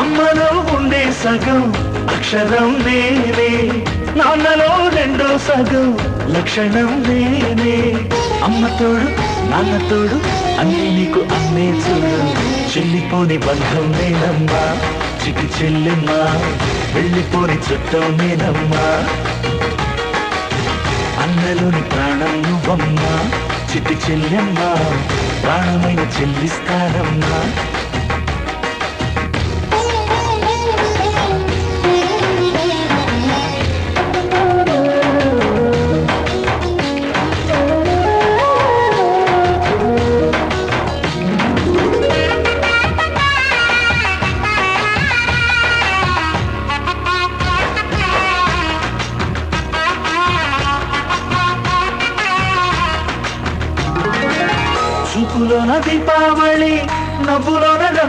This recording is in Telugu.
అమ్మలో ఉండే సగం అక్షరం నేనే, నాన్నలో రెండో సగం లక్షణం నేనే. అమ్మ తోడు నాన్న తోడు అన్నీ నీకు అన్నే చూడు. చెల్లిపోని బంధం నేనమ్మా, చిటి చెల్లెమ్మా, వెళ్ళిపోని చుట్టం నేనమ్మా. అన్నలోని ప్రాణం నువ్వమ్మా, చిటి చెల్లెమ్మా, ప్రాణమైన చెల్లిస్తానమ్మా. చూపులోన దీపావళి, నవ్వులోన